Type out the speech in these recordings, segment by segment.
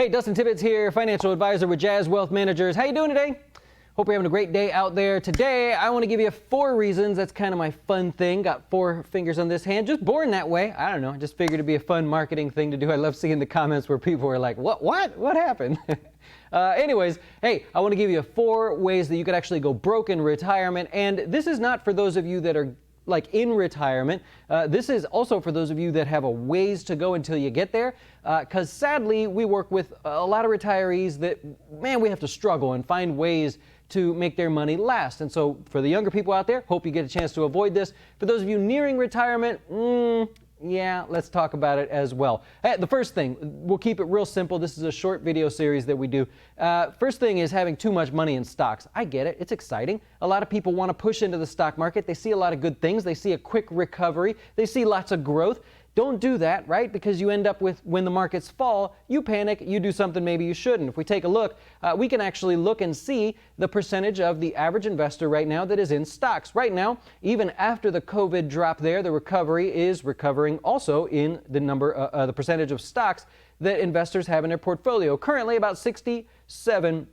Hey, Dustin Tibbetts here, financial advisor with Jazz Wealth Managers. How you doing today? Hope you're having a great day out there. Today, I want to give you 4 reasons. That's kind of my fun thing. Got 4 fingers on this hand. Just born that way. I don't know. Just figured it'd be a fun marketing thing to do. I love seeing the comments where people are like, what happened? Anyways, hey, I want to give you 4 ways that you could actually go broke in retirement. And this is not for those of you that are like in retirement. This is also for those of you that have a ways to go until you get there. Because sadly, we work with a lot of retirees that, man, we have to struggle and find ways to make their money last. And so for the younger people out there, hope you get a chance to avoid this. For those of you nearing retirement, yeah, let's talk about it as well. The first thing, we'll keep it real simple. This is a short video series that we do. First thing is having too much money in stocks. I get it. It's exciting. A lot of people want to push into the stock market. They see a lot of good things. They see a quick recovery. They see lots of growth. Don't do that, right? Because you end up with, when the markets fall, you panic, you do something maybe you shouldn't. If we take a look, we can actually look and see the percentage of the average investor right now that is in stocks. Right now, even after the COVID drop there, the recovery is recovering also in the number, the percentage of stocks that investors have in their portfolio. Currently about 61%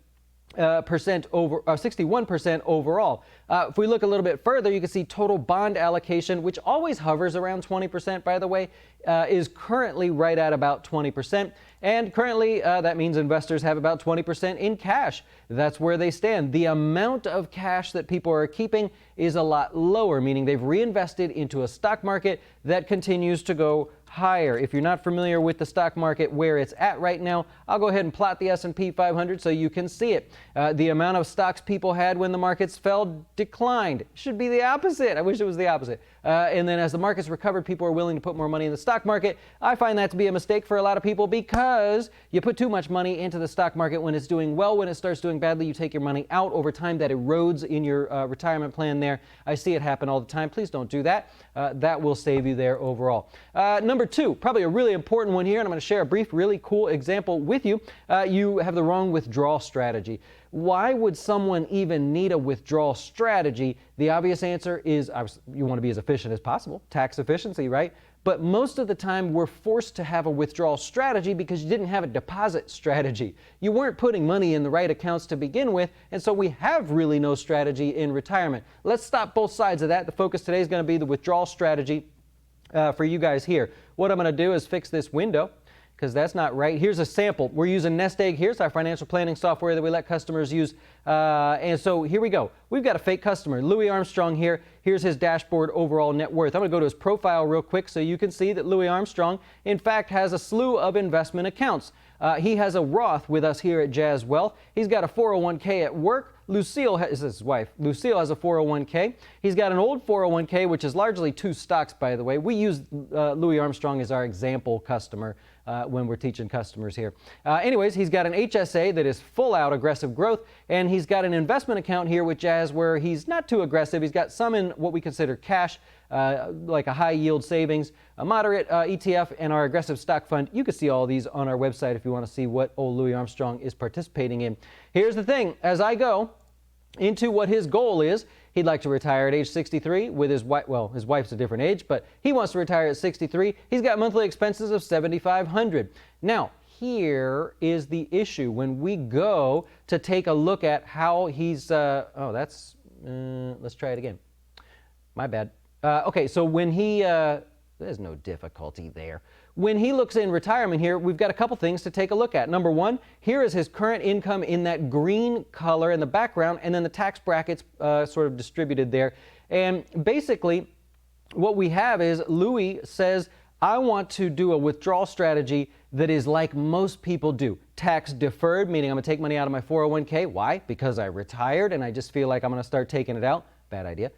overall. If we look a little bit further, you can see total bond allocation, which always hovers around 20%, by the way, is currently right at about 20%. And currently, that means investors have about 20% in cash. That's where they stand. The amount of cash that people are keeping is a lot lower, meaning they've reinvested into a stock market that continues to go higher. If you're not familiar with the stock market where it's at right now, I'll go ahead and plot the S&P 500 so you can see it. The amount of stocks people had when the markets fell declined. Should be the opposite. I wish it was the opposite. And then as the markets recovered, people are willing to put more money in the stock market. I find that to be a mistake for a lot of people because you put too much money into the stock market when it's doing well. When it starts doing badly, you take your money out. Over time, that erodes in your retirement plan there. I see it happen all the time. Please don't do that. That will save you there overall. Number 2, probably a really important one here, and I'm going to share a brief, really cool example with you. You have the wrong withdrawal strategy. Why would someone even need a withdrawal strategy? The obvious answer is you want to be as efficient as possible. Tax efficiency, right? But most of the time, we're forced to have a withdrawal strategy because you didn't have a deposit strategy. You weren't putting money in the right accounts to begin with, and so we have really no strategy in retirement. Let's stop both sides of that. The focus today is going to be the withdrawal strategy for you guys here. What I'm going to do is fix this window, because that's not right. Here's a sample. We're using Nest Egg here. It's our financial planning software that we let customers use. And so here we go. We've got a fake customer, Louis Armstrong here. Here's his dashboard overall net worth. I'm going to go to his profile real quick so you can see that Louis Armstrong, in fact, has a slew of investment accounts. He has a Roth with us here at Jazz Wealth. He's got a 401k at work. Lucille is his wife. Lucille has a 401k. He's got an old 401k, which is largely 2 stocks, by the way. We use Louis Armstrong as our example customer when we're teaching customers here. Anyways, he's got an HSA that is full out aggressive growth, and he's got an investment account here with Jazz where he's not too aggressive. He's got some in what we consider cash, like a high yield savings, a moderate ETF, and our aggressive stock fund. You can see all these on our website if you want to see what old Louis Armstrong is participating in. Here's the thing, as I go into what his goal is, he'd like to retire at age 63 with his wife. Well, his wife's a different age, but he wants to retire at 63. He's got monthly expenses of $7,500. Now, here is the issue. When we go to take a look at how he's, let's try it again. My bad. Okay, so when he, there's no difficulty there. When he looks in retirement here, we've got a couple things to take a look at. Number 1, here is his current income in that green color in the background, and then the tax brackets sort of distributed there. And basically, what we have is Louis says, I want to do a withdrawal strategy that is like most people do. Tax deferred, meaning I'm going to take money out of my 401k. Why? Because I retired and I just feel like I'm going to start taking it out. Bad idea.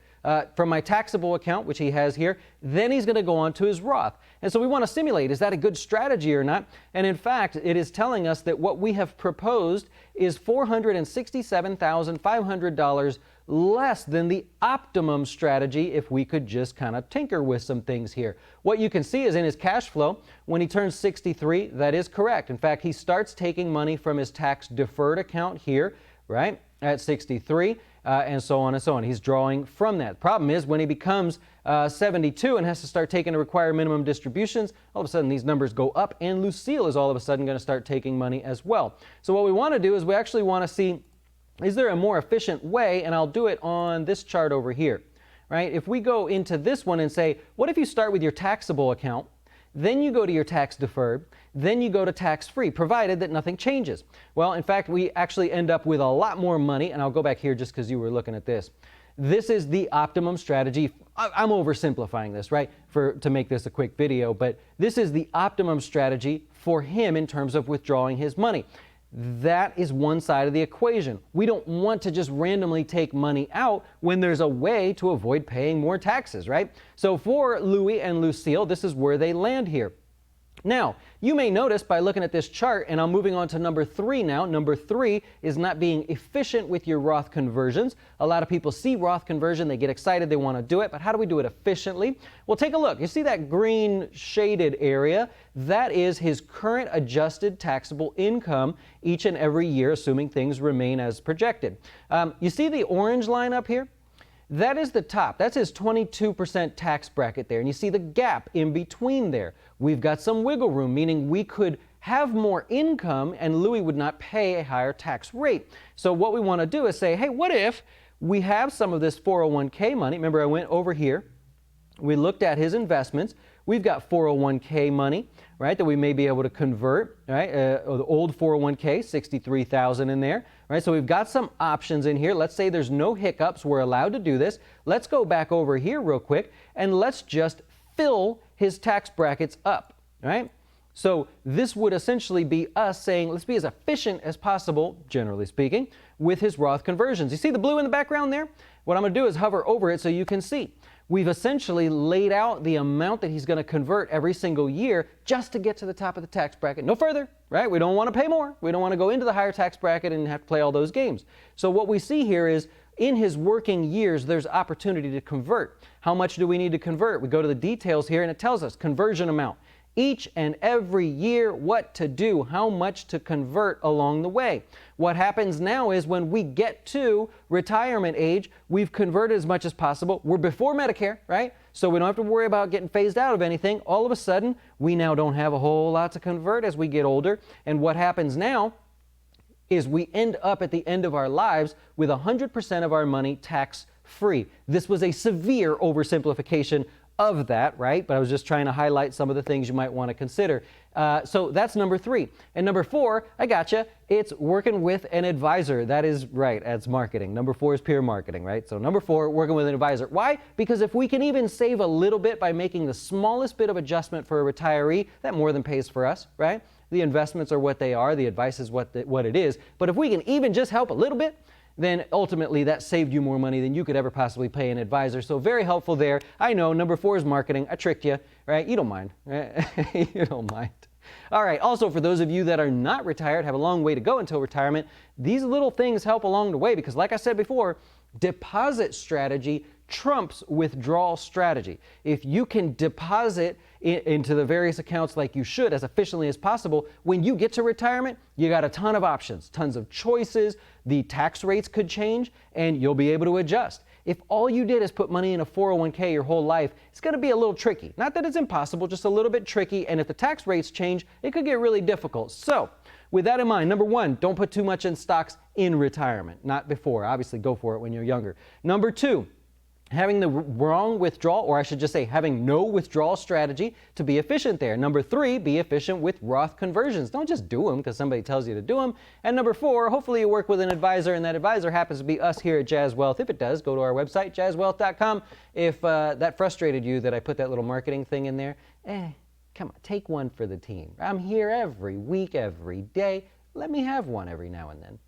From my taxable account, which he has here, then he's going to go on to his Roth. And so we want to simulate, is that a good strategy or not? And in fact, it is telling us that what we have proposed is $467,500 less than the optimum strategy if we could just kind of tinker with some things here. What you can see is in his cash flow, when he turns 63, that is correct. In fact, he starts taking money from his tax deferred account here, right, at 63. and so on and so on. He's drawing from that. Problem is, when he becomes 72 and has to start taking the required minimum distributions, all of a sudden these numbers go up, and Lucille is all of a sudden going to start taking money as well. So what we want to do is we actually want to see, is there a more efficient way? And I'll do it on this chart over here, right? If we go into this one and say, what if you start with your taxable account, then you go to your tax deferred, then you go to tax free, provided that nothing changes? Well, in fact, we actually end up with a lot more money, and I'll go back here just because you were looking at this. This is the optimum strategy. I'm oversimplifying this, right, to make this a quick video, but this is the optimum strategy for him in terms of withdrawing his money. That is one side of the equation. We don't want to just randomly take money out when there's a way to avoid paying more taxes, right? So for Louis and Lucille, this is where they land here. Now, you may notice by looking at this chart, and I'm moving on to number 3 now. Number 3 is not being efficient with your Roth conversions. A lot of people see Roth conversion, they get excited, they want to do it, but how do we do it efficiently? Well, take a look. You see that green shaded area? That is his current adjusted taxable income each and every year, assuming things remain as projected. You see the orange line up here? That is the top. That's his 22% tax bracket there. And you see the gap in between there. We've got some wiggle room, meaning we could have more income and Louis would not pay a higher tax rate. So what we want to do is say, hey, what if we have some of this 401k money? Remember, I went over here. We looked at his investments. We've got 401k money, right, that we may be able to convert, right? The old 401k, $63,000 in there, right? So we've got some options in here. Let's say there's no hiccups. We're allowed to do this. Let's go back over here real quick, and let's just fill his tax brackets up, right? So this would essentially be us saying, let's be as efficient as possible, generally speaking, with his Roth conversions. You see the blue in the background there? What I'm going to do is hover over it so you can see. We've essentially laid out the amount that he's going to convert every single year just to get to the top of the tax bracket. No further, right? We don't want to pay more. We don't want to go into the higher tax bracket and have to play all those games. So what we see here is in his working years, there's opportunity to convert. How much do we need to convert? We go to the details here and it tells us conversion amount. Each and every year, what to do, how much to convert along the way. What happens now is when we get to retirement age, we've converted as much as possible. We're before Medicare, right? So we don't have to worry about getting phased out of anything. All of a sudden, we now don't have a whole lot to convert as we get older. And what happens now is we end up at the end of our lives with 100% of our money tax-free. This was a severe oversimplification of that, right? But I was just trying to highlight some of the things you might want to consider. So that's number 3. And number 4, I gotcha, it's working with an advisor. That is right, that's marketing. Number 4 is peer marketing, right? So number 4, working with an advisor. Why? Because if we can even save a little bit by making the smallest bit of adjustment for a retiree, that more than pays for us, right? The investments are what they are, the advice is what it is. But if we can even just help a little bit, then ultimately that saved you more money than you could ever possibly pay an advisor. So very helpful there. I know, number 4 is marketing. I tricked you, right? You don't mind, right? You don't mind. All right, also for those of you that are not retired, have a long way to go until retirement, these little things help along the way because like I said before, deposit strategy trumps withdrawal strategy. If you can deposit into the various accounts like you should as efficiently as possible, when you get to retirement, you got a ton of options, tons of choices, the tax rates could change, and you'll be able to adjust. If all you did is put money in a 401k your whole life, it's going to be a little tricky. Not that it's impossible, just a little bit tricky, and if the tax rates change, it could get really difficult. So, with that in mind, number 1, don't put too much in stocks in retirement, not before. Obviously, go for it when you're younger. Number 2, having the wrong withdrawal, or I should just say having no withdrawal strategy to be efficient there. Number 3, be efficient with Roth conversions. Don't just do them because somebody tells you to do them. And number 4, hopefully you work with an advisor, and that advisor happens to be us here at Jazz Wealth. If it does, go to our website, jazzwealth.com. If that frustrated you that I put that little marketing thing in there, come on, take one for the team. I'm here every week, every day. Let me have one every now and then.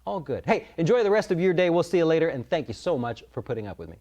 All good. Hey, enjoy the rest of your day. We'll see you later, and thank you so much for putting up with me.